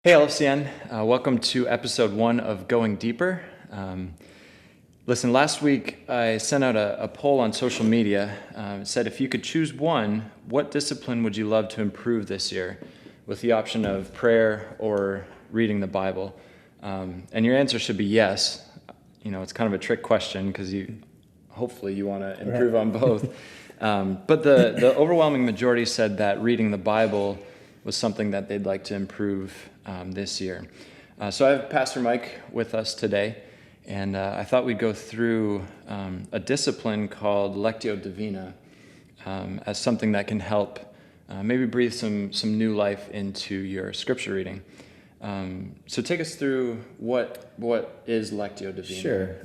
Hey, LFCN. Welcome to episode 1 of Going Deeper. Listen, last week I sent out a poll on social media. It said, if you could choose one, what discipline would you love to improve this year? With the option of prayer or reading the Bible. And your answer should be yes. You know, it's kind of a trick question because hopefully you want to improve on both. But the overwhelming majority said that reading the Bible was something that they'd like to improve this year. So I have Pastor Mike with us today, and I thought we'd go through a discipline called Lectio Divina as something that can help maybe breathe some new life into your scripture reading. So take us through what is Lectio Divina? Sure.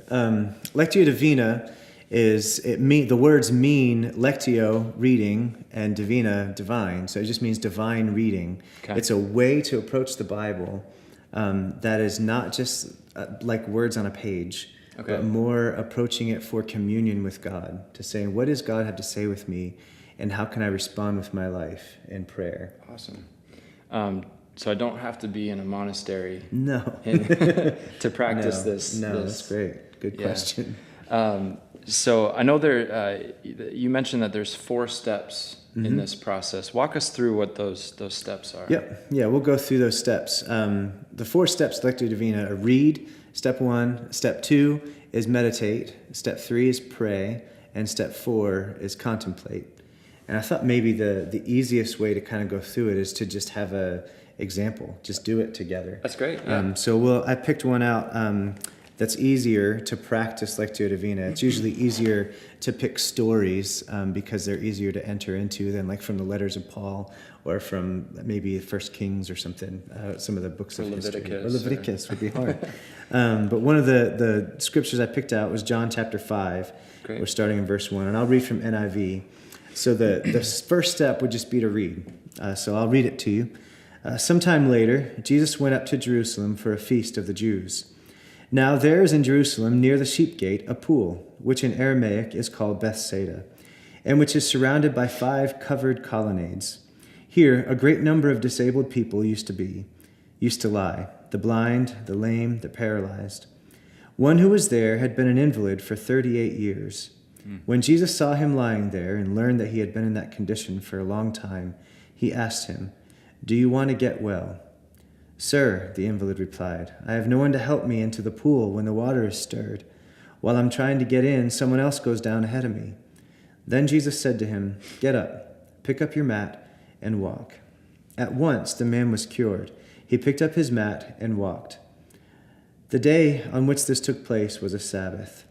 Lectio Divina the words mean lectio, reading, and divina, divine. So it just means divine reading. Okay. It's a way to approach the Bible that is not just like words on a page, but more approaching it for communion with God, to say, what does God have to say with me, and how can I respond with my life in prayer? Awesome. So I don't have to be in a monastery to practice this. No, that's great. Good question. So I know you mentioned that there's 4 steps in this process. Walk us through what those steps are. Yeah, we'll go through those steps. The 4 steps to Lectio Divina are read, step 1. Step 2 is meditate. Step 3 is pray. And step 4 is contemplate. And I thought maybe the easiest way to kind of go through it is to just have a example. Just do it together. That's great. Yeah. I picked one out that's easier to practice Lectio Divina. It's usually easier to pick stories because they're easier to enter into than like from the letters of Paul or from maybe 1 Kings or something, some of the books of history. Or Leviticus would be hard. But one of the scriptures I picked out was John chapter 5. Great. We're starting in verse 1, and I'll read from NIV. So the first step would just be to read. So I'll read it to you. Sometime later, Jesus went up to Jerusalem for a feast of the Jews. Now there is in Jerusalem, near the sheep gate, a pool, which in Aramaic is called Bethsaida, and which is surrounded by 5 covered colonnades. Here a great number of disabled people used to lie, the blind, the lame, the paralyzed. One who was there had been an invalid for 38 years. When Jesus saw him lying there and learned that he had been in that condition for a long time, he asked him, "Do you want to get well?" "Sir," the invalid replied, "I have no one to help me into the pool when the water is stirred. While I'm trying to get in, someone else goes down ahead of me." Then Jesus said to him, "Get up, pick up your mat, and walk." At once the man was cured. He picked up his mat and walked. The day on which this took place was a Sabbath.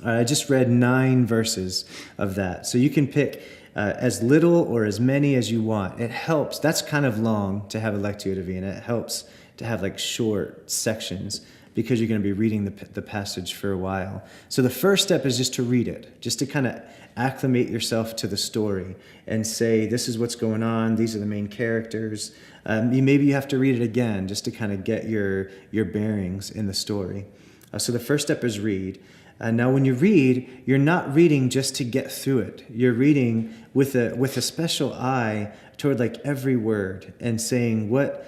I just read 9 verses of that. So you can pick as little or as many as you want. It helps. That's kind of long to have a Lectio Divina. It helps to have like short sections because you're going to be reading the passage for a while. So the first step is just to read it, just to kind of acclimate yourself to the story and say, this is what's going on. These are the main characters. Maybe you have to read it again just to kind of get your bearings in the story. So the first step is read. Now, when you read, you're not reading just to get through it. You're reading with a special eye toward like every word and saying what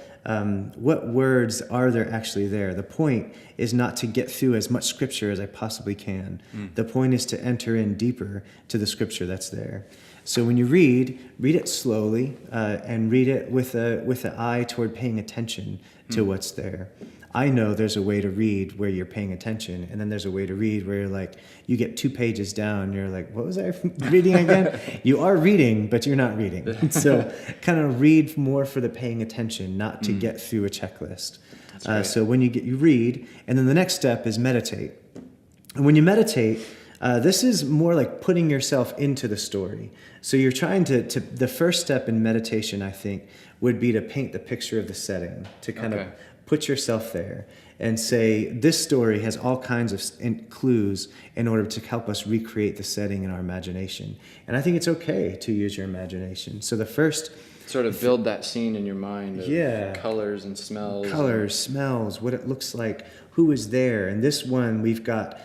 words are there actually there. The point is not to get through as much scripture as I possibly can. The point is to enter in deeper to the scripture that's there. So when you read it slowly and read it with an eye toward paying attention to what's there. I know there's a way to read where you're paying attention, and then there's a way to read where you're like, you get 2 pages down, and you're like, what was I reading again? You are reading, but you're not reading. So kind of read more for the paying attention, not to get through a checklist. Right. So when you read, and then the next step is meditate. And when you meditate, this is more like putting yourself into the story. So you're trying to the first step in meditation, I think, would be to paint the picture of the setting, to kind of put yourself there and say, this story has all kinds of clues in order to help us recreate the setting in our imagination. And I think it's okay to use your imagination. So the first... Sort of build that scene in your mind of colors and smells. Colors, smells, what it looks like, who is there. And this one, we've got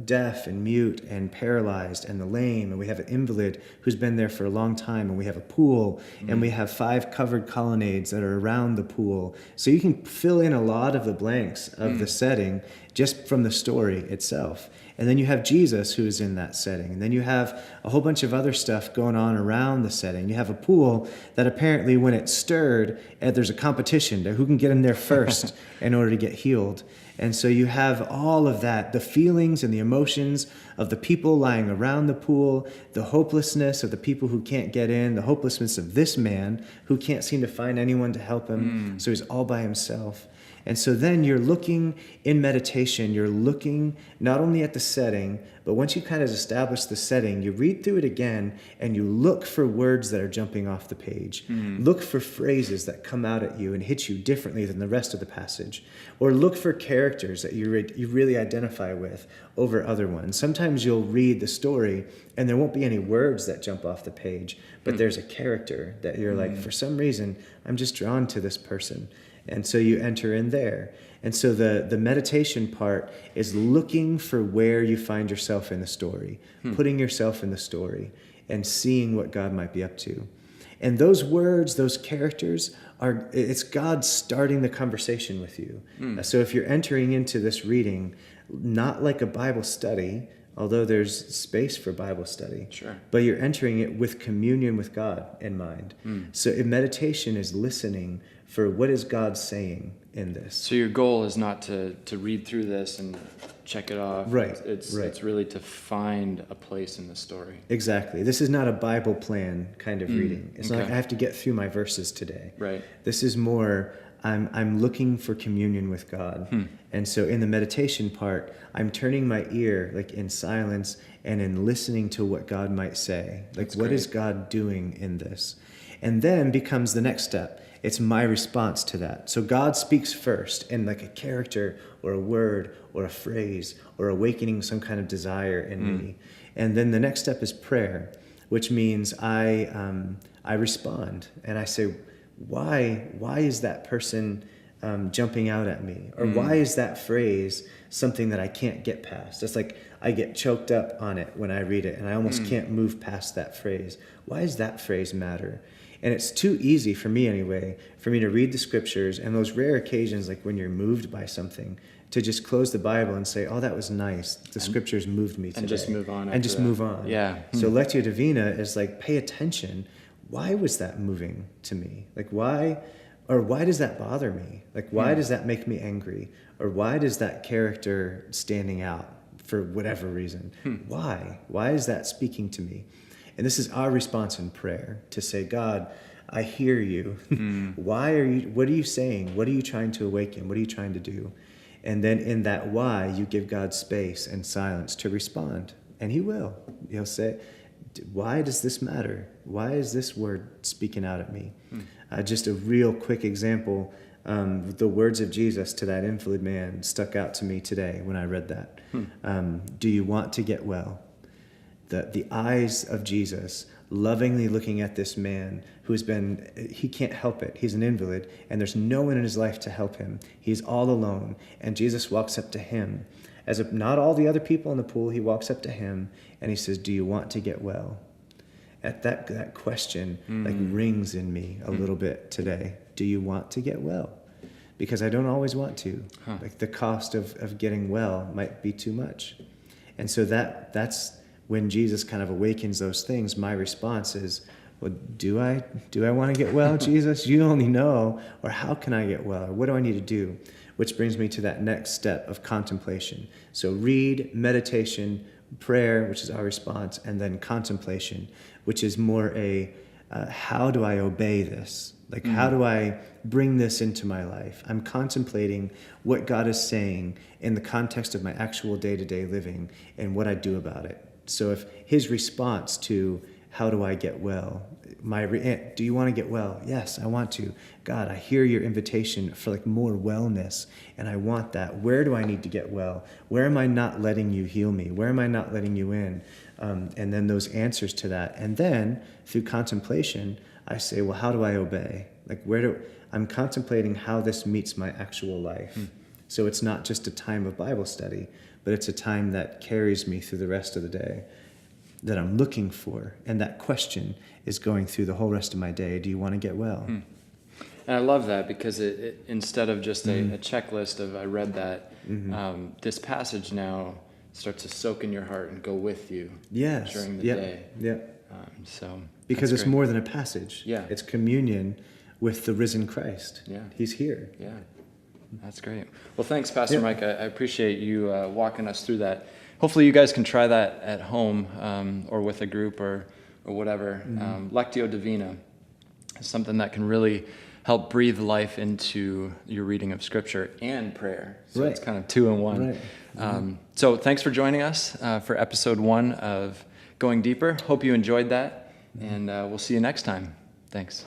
deaf and mute and paralyzed and the lame, and we have an invalid who's been there for a long time, and we have a pool, and we have 5 covered colonnades that are around the pool. So you can fill in a lot of the blanks of the setting just from the story itself. And then you have Jesus who is in that setting. And then you have a whole bunch of other stuff going on around the setting. You have a pool that apparently when it's stirred, there's a competition to who can get in there first in order to get healed. And so you have all of that, the feelings and the emotions of the people lying around the pool, the hopelessness of the people who can't get in, the hopelessness of this man who can't seem to find anyone to help him. So he's all by himself. And so then you're looking in meditation, you're looking not only at the setting, but once you kind of establish the setting, you read through it again and you look for words that are jumping off the page. Look for phrases that come out at you and hit you differently than the rest of the passage. Or look for characters that you really identify with over other ones. Sometimes you'll read the story and there won't be any words that jump off the page, but there's a character that you're like, for some reason, I'm just drawn to this person. And so you enter in there. And so the meditation part is looking for where you find yourself in the story, putting yourself in the story and seeing what God might be up to. And those words, those characters, it's God starting the conversation with you. So if you're entering into this reading, not like a Bible study, although there's space for Bible study, but you're entering it with communion with God in mind. So meditation is listening for what is God saying in this. So your goal is not to read through this and check it off. Right. It's really to find a place in the story. Exactly. This is not a Bible plan kind of reading. It's not like I have to get through my verses today. Right. This is more I'm looking for communion with God. And so in the meditation part, I'm turning my ear like in silence and in listening to what God might say. Like what is God doing in this? And then becomes the next step. It's my response to that. So God speaks first in like a character or a word or a phrase or awakening some kind of desire in me. And then the next step is prayer, which means I respond and I say, why is that person jumping out at me? Or why is that phrase something that I can't get past? It's like I get choked up on it when I read it and I almost can't move past that phrase. Why does that phrase matter? And it's too easy for me anyway, for me to read the scriptures and those rare occasions like when you're moved by something, to just close the Bible and say, oh, that was nice. The scriptures moved me today. And just move on. And just move on. Yeah. So Lectio Divina is like, pay attention. Why was that moving to me? Like why does that bother me? Like why does that make me angry? Or why does that character standing out for whatever reason? Why? Why is that speaking to me? And this is our response in prayer to say, God, I hear you. What are you saying? What are you trying to awaken? What are you trying to do? And then in that why, you give God space and silence to respond. And he will. He'll say, why does this matter? Why is this word speaking out at me? Just a real quick example. The words of Jesus to that invalid man stuck out to me today when I read that. Do you want to get well? The eyes of Jesus lovingly looking at this man he can't help it. He's an invalid and there's no one in his life to help him. He's all alone. And Jesus walks up to him. Not all the other people in the pool, he walks up to him and he says, do you want to get well? At that question like rings in me a little bit today. Do you want to get well? Because I don't always want to. Like the cost of getting well might be too much. And so that's when Jesus kind of awakens those things, my response is, well, do I want to get well, Jesus? You only know. Or how can I get well? Or what do I need to do? Which brings me to that next step of contemplation. So read, meditation, prayer, which is our response, and then contemplation, which is more how do I obey this? Like, how do I bring this into my life? I'm contemplating what God is saying in the context of my actual day-to-day living and what I do about it. So if his response to how do I get well, do you want to get well? Yes, I want to. God, I hear your invitation for like more wellness, and I want that. Where do I need to get well? Where am I not letting you heal me? Where am I not letting you in? And then those answers to that. And then through contemplation, I say, well, how do I obey? Like I'm contemplating how this meets my actual life. So it's not just a time of Bible study, but it's a time that carries me through the rest of the day, that I'm looking for. And that question is going through the whole rest of my day. Do you want to get well? And I love that because it instead of just a checklist of I read that, this passage now starts to soak in your heart and go with you during the day. Yeah. So Because that's it's great. more than a passage. Yeah. It's communion with the risen Christ. Yeah. He's here. Yeah, that's great. Well, thanks, Pastor Yeah. Mike. I appreciate you walking us through that. Hopefully you guys can try that at home or with a group or whatever. Lectio Divina is something that can really help breathe life into your reading of Scripture and prayer. So Right. it's kind of 2 in 1. Right. So thanks for joining us for episode 1 of Going Deeper. Hope you enjoyed that, and we'll see you next time. Thanks.